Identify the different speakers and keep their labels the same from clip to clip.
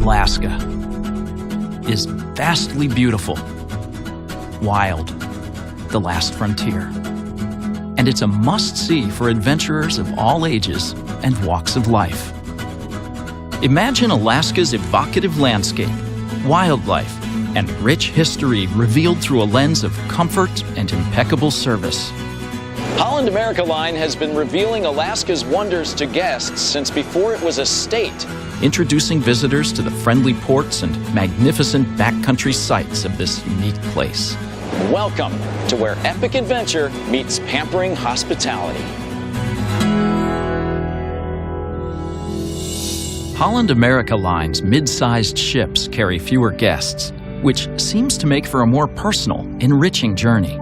Speaker 1: Alaska is vastly beautiful, wild, the last frontier. And it's a must-see for adventurers of all ages and walks of life. Imagine Alaska's evocative landscape, wildlife, and rich history revealed through a lens of comfort and impeccable service.
Speaker 2: Holland America Line has been revealing Alaska's wonders to guests since before it was a state.
Speaker 1: Introducing visitors to the friendly ports and magnificent backcountry sights of this unique place.
Speaker 2: Welcome to where epic adventure meets pampering hospitality.
Speaker 1: Holland America Line's mid-sized ships carry fewer guests, which seems to make for a more personal, enriching journey.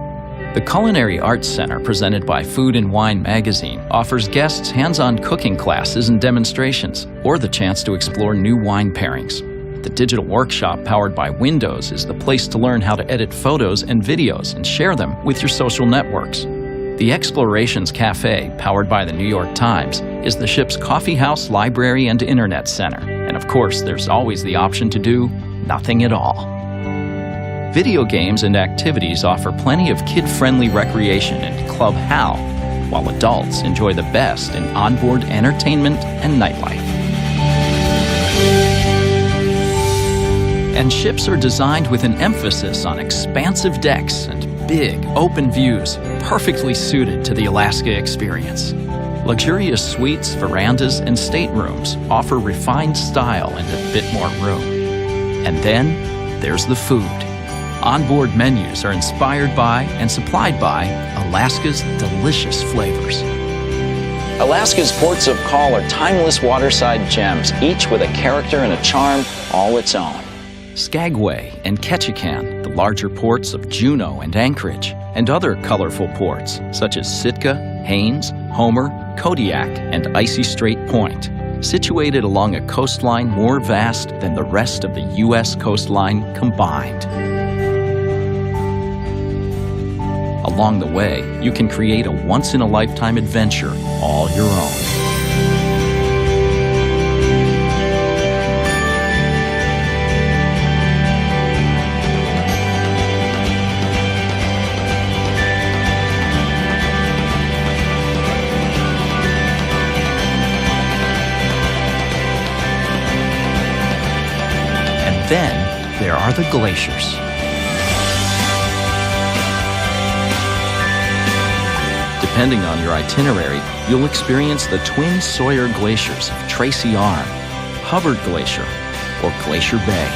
Speaker 1: The Culinary Arts Center, presented by Food and Wine magazine, offers guests hands-on cooking classes and demonstrations, or the chance to explore new wine pairings. The digital workshop powered by Windows is the place to learn how to edit photos and videos and share them with your social networks. The Explorations Cafe, powered by the New York Times, is the ship's coffee house, library, and internet center. And of course, there's always the option to do nothing at all. Video games and activities offer plenty of kid-friendly recreation in Club Hal, while adults enjoy the best in onboard entertainment and nightlife. And ships are designed with an emphasis on expansive decks and big, open views, perfectly suited to the Alaska experience. Luxurious suites, verandas, and staterooms offer refined style and a bit more room. And then there's the food. Onboard menus are inspired by and supplied by Alaska's delicious flavors.
Speaker 2: Alaska's ports of call are timeless waterside gems, each with a character and a charm all its own.
Speaker 1: Skagway and Ketchikan, the larger ports of Juneau and Anchorage, and other colorful ports such as Sitka, Haines, Homer, Kodiak, and Icy Strait Point, situated along a coastline more vast than the rest of the U.S. coastline combined. Along the way, you can create a once-in-a-lifetime adventure all your own. And then there are the glaciers. Depending on your itinerary, you'll experience the twin Sawyer glaciers of Tracy Arm, Hubbard Glacier, or Glacier Bay.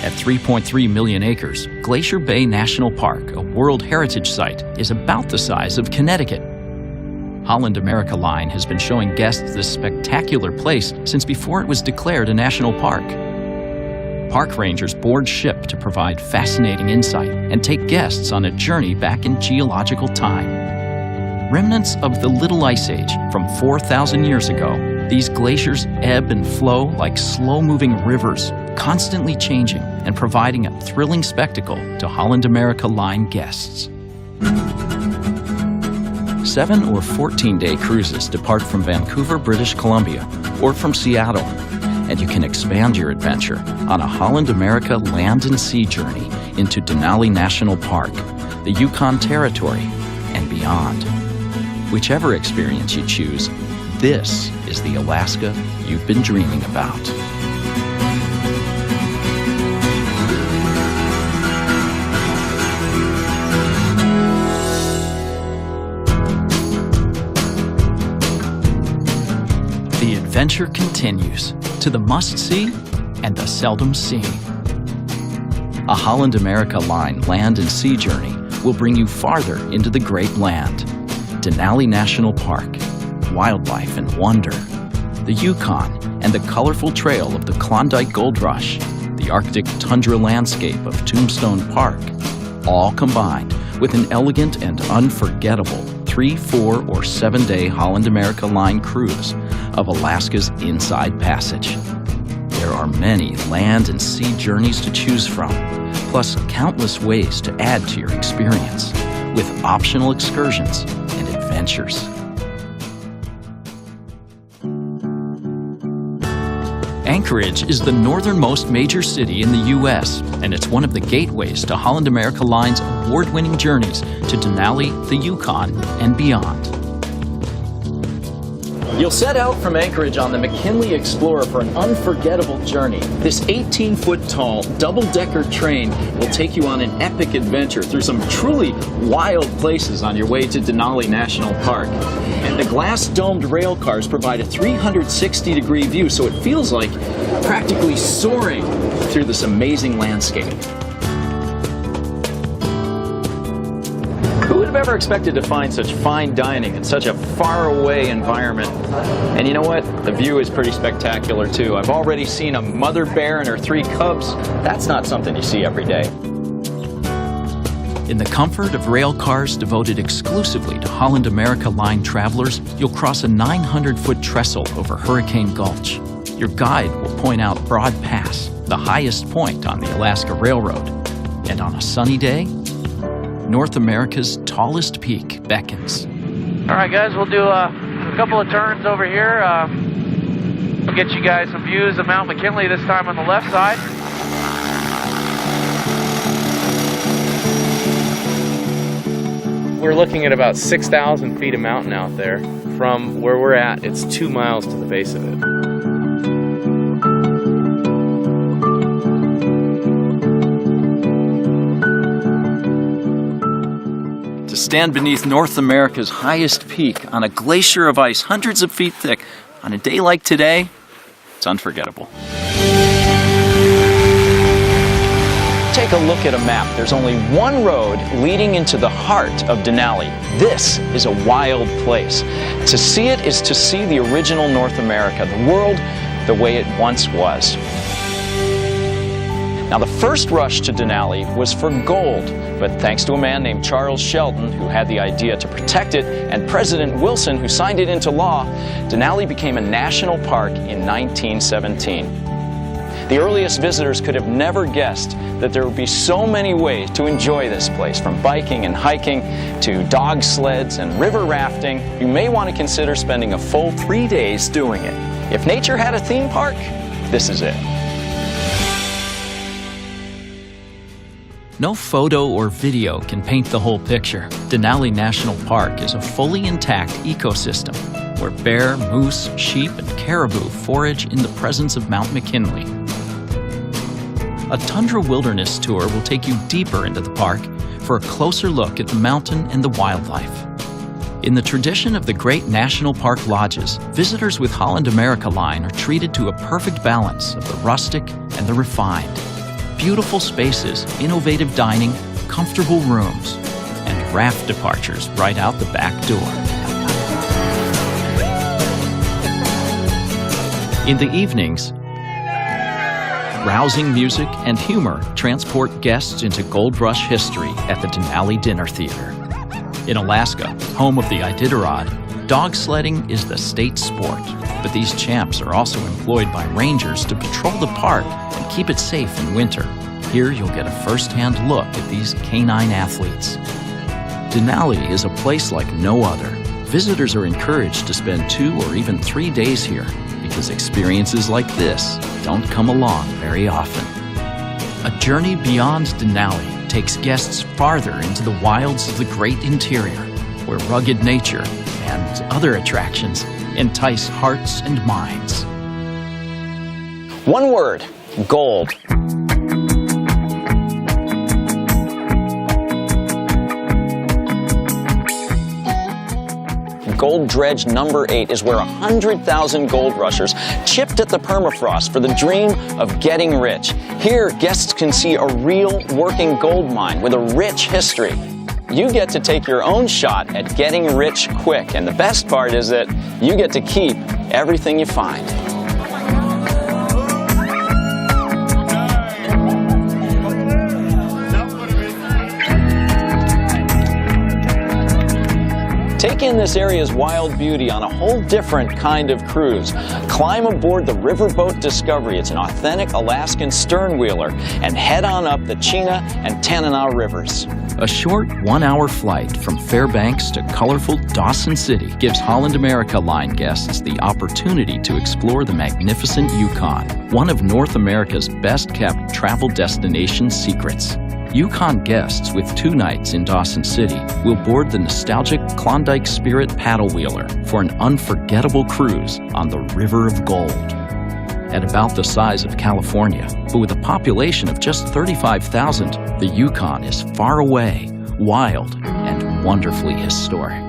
Speaker 1: At 3.3 million acres, Glacier Bay National Park, a World Heritage Site, is about the size of Connecticut. Holland America Line has been showing guests this spectacular place since before it was declared a national park. Park rangers board ship to provide fascinating insight and take guests on a journey back in geological time. Remnants of the Little Ice Age from 4,000 years ago, these glaciers ebb and flow like slow-moving rivers, constantly changing and providing a thrilling spectacle to Holland America Line guests. 7 or 14-day cruises depart from Vancouver, British Columbia, or from Seattle, and you can expand your adventure on a Holland America land and sea journey into Denali National Park, the Yukon Territory, and beyond. Whichever experience you choose, this is the Alaska you've been dreaming about. The adventure continues to the must-see and the seldom seen. A Holland America Line land and sea journey will bring you farther into the great land. Denali National Park, wildlife and wonder, the Yukon and the colorful trail of the Klondike Gold Rush, the Arctic tundra landscape of Tombstone Park, all combined with an elegant and unforgettable 3, 4, or 7-day Holland America Line cruise of Alaska's Inside Passage. There are many land and sea journeys to choose from, plus countless ways to add to your experience, with optional excursions and adventures. Anchorage is the northernmost major city in the U.S., and it's one of the gateways to Holland America Line's award-winning journeys to Denali, the Yukon, and beyond.
Speaker 2: You'll set out from Anchorage on the McKinley Explorer for an unforgettable journey. This 18-foot-tall, double-decker train will take you on an epic adventure through some truly wild places on your way to Denali National Park. And the glass-domed rail cars provide a 360-degree view, so it feels like practically soaring through this amazing landscape. Who would have ever expected to find such fine dining in such a faraway environment? And you know what? The view is pretty spectacular too. I've already seen a mother bear and her 3 cubs. That's not something you see every day.
Speaker 1: In the comfort of rail cars devoted exclusively to Holland America Line travelers, you'll cross a 900-foot trestle over Hurricane Gulch. Your guide will point out Broad Pass, the highest point on the Alaska Railroad. And on a sunny day, North America's tallest peak beckons.
Speaker 3: All right, guys, we'll do a couple of turns over here. We'll get you guys some views of Mount McKinley, this time on the left side. We're looking at about 6,000 feet of mountain out there. From where we're at, it's 2 miles to the base of it.
Speaker 2: To stand beneath North America's highest peak on a glacier of ice hundreds of feet thick on a day like today, it's unforgettable. Take a look at a map. There's only one road leading into the heart of Denali. This is a wild place. To see it is to see the original North America, the world the way it once was. Now, the first rush to Denali was for gold, but thanks to a man named Charles Sheldon, who had the idea to protect it, and President Wilson, who signed it into law, Denali became a national park in 1917. The earliest visitors could have never guessed that there would be so many ways to enjoy this place, from biking and hiking to dog sleds and river rafting. You may want to consider spending a full 3 days doing it. If nature had a theme park, this is it.
Speaker 1: No photo or video can paint the whole picture. Denali National Park is a fully intact ecosystem where bear, moose, sheep, and caribou forage in the presence of Mount McKinley. A tundra wilderness tour will take you deeper into the park for a closer look at the mountain and the wildlife. In the tradition of the great national park lodges, visitors with Holland America Line are treated to a perfect balance of the rustic and the refined. Beautiful spaces, innovative dining, comfortable rooms, and raft departures right out the back door. In the evenings, rousing music and humor transport guests into Gold Rush history at the Denali Dinner Theater. In Alaska, home of the Iditarod, dog sledding is the state sport, but these champs are also employed by rangers to patrol the park and keep it safe in winter. Here you'll get a first-hand look at these canine athletes. Denali is a place like no other. Visitors are encouraged to spend 2 or even 3 days here because experiences like this don't come along very often. A journey beyond Denali takes guests farther into the wilds of the great interior, where rugged nature and other attractions entice hearts and minds.
Speaker 2: One word: gold. Gold Dredge number 8 is where 100,000 gold rushers chipped at the permafrost for the dream of getting rich. Here, guests can see a real working gold mine with a rich history. You get to take your own shot at getting rich quick, and the best part is that you get to keep everything you find. take in this area's wild beauty on a whole different kind of cruise. Climb aboard the Riverboat Discovery. It's an authentic Alaskan sternwheeler, and head on up the Chena and Tanana rivers.
Speaker 1: A short 1-hour flight from Fairbanks to colorful Dawson City gives Holland America Line guests the opportunity to explore the magnificent Yukon, one of North America's best-kept travel destination secrets. Yukon guests with 2 nights in Dawson City will board the nostalgic Klondike Spirit paddle-wheeler for an unforgettable cruise on the River of Gold. At about the size of California, but with a population of just 35,000, the Yukon is far away, wild, and wonderfully historic.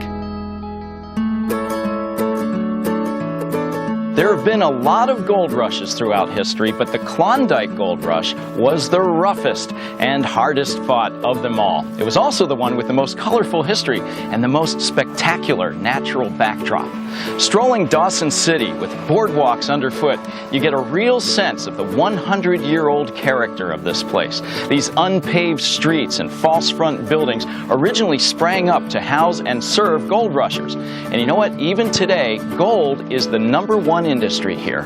Speaker 2: There have been a lot of gold rushes throughout history, but the Klondike Gold Rush was the roughest and hardest fought of them all. It was also the one with the most colorful history and the most spectacular natural backdrop. Strolling Dawson City with boardwalks underfoot, you get a real sense of the 100-year-old character of this place. These unpaved streets and false front buildings originally sprang up to house and serve gold rushers. And you know what? Even today, gold is the #1 industry here.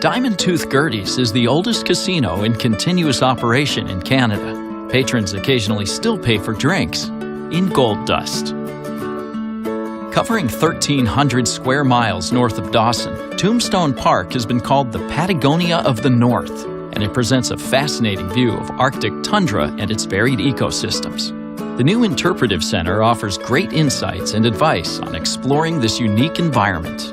Speaker 1: Diamond Tooth Gertie's is the oldest casino in continuous operation in Canada. Patrons occasionally still pay for drinks in gold dust. Covering 1,300 square miles north of Dawson, Tombstone Park has been called the Patagonia of the North, and it presents a fascinating view of Arctic tundra and its varied ecosystems. The new Interpretive Center offers great insights and advice on exploring this unique environment.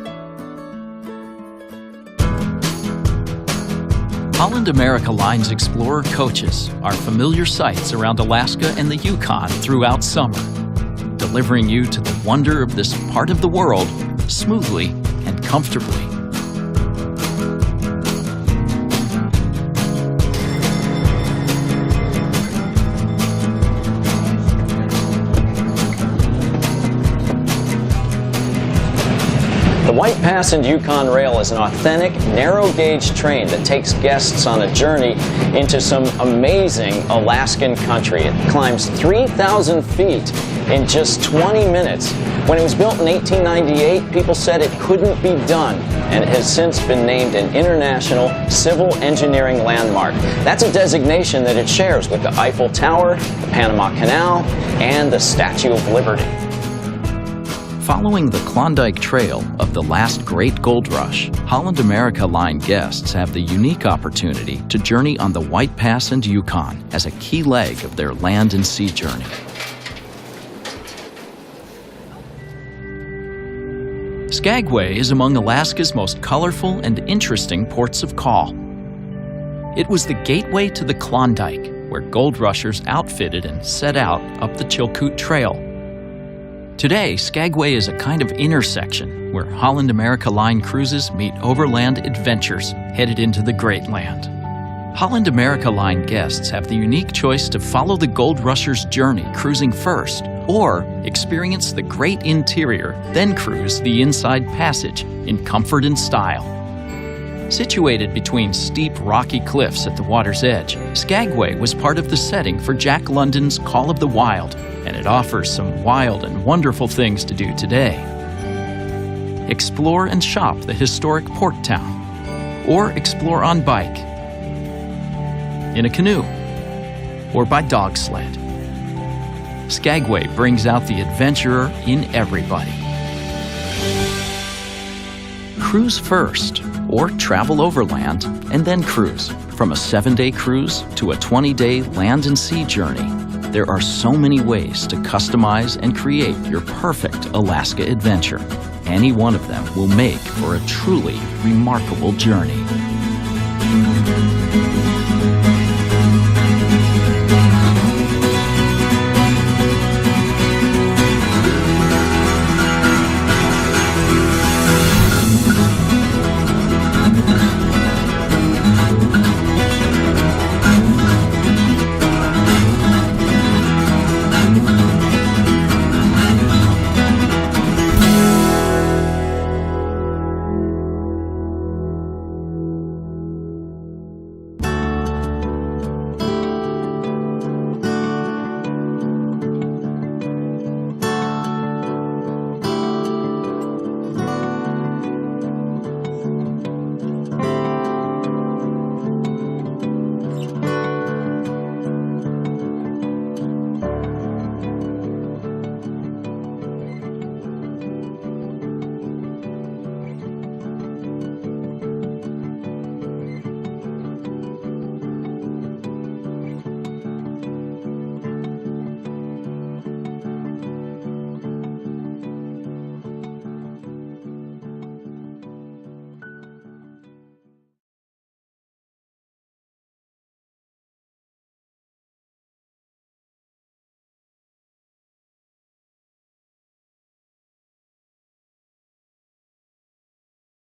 Speaker 1: Holland America Line's Explorer coaches are familiar sights around Alaska and the Yukon throughout summer, delivering you to the wonder of this part of the world smoothly and comfortably.
Speaker 2: The White Pass and Yukon Rail is an authentic, narrow-gauge train that takes guests on a journey into some amazing Alaskan country. It climbs 3,000 feet in just 20 minutes. When it was built in 1898, people said it couldn't be done, and it has since been named an International Civil Engineering Landmark. That's a designation that it shares with the Eiffel Tower, the Panama Canal, and the Statue of Liberty.
Speaker 1: Following the Klondike Trail of the last great gold rush, Holland America Line guests have the unique opportunity to journey on the White Pass and Yukon as a key leg of their land and sea journey. Skagway is among Alaska's most colorful and interesting ports of call. It was the gateway to the Klondike, where gold rushers outfitted and set out up the Chilkoot Trail. Today, Skagway is a kind of intersection where Holland America Line cruises meet overland adventures headed into the Great Land. Holland America Line guests have the unique choice to follow the gold rusher's journey cruising first, or experience the great interior, then cruise the Inside Passage in comfort and style. Situated between steep rocky cliffs at the water's edge, Skagway was part of the setting for Jack London's Call of the Wild, and it offers some wild and wonderful things to do today. Explore and shop the historic port town, or explore on bike, in a canoe, or by dog sled. Skagway brings out the adventurer in everybody. Cruise first, or travel overland and then cruise. From a 7-day cruise to a 20-day land and sea journey, there are so many ways to customize and create your perfect Alaska adventure. Any one of them will make for a truly remarkable journey.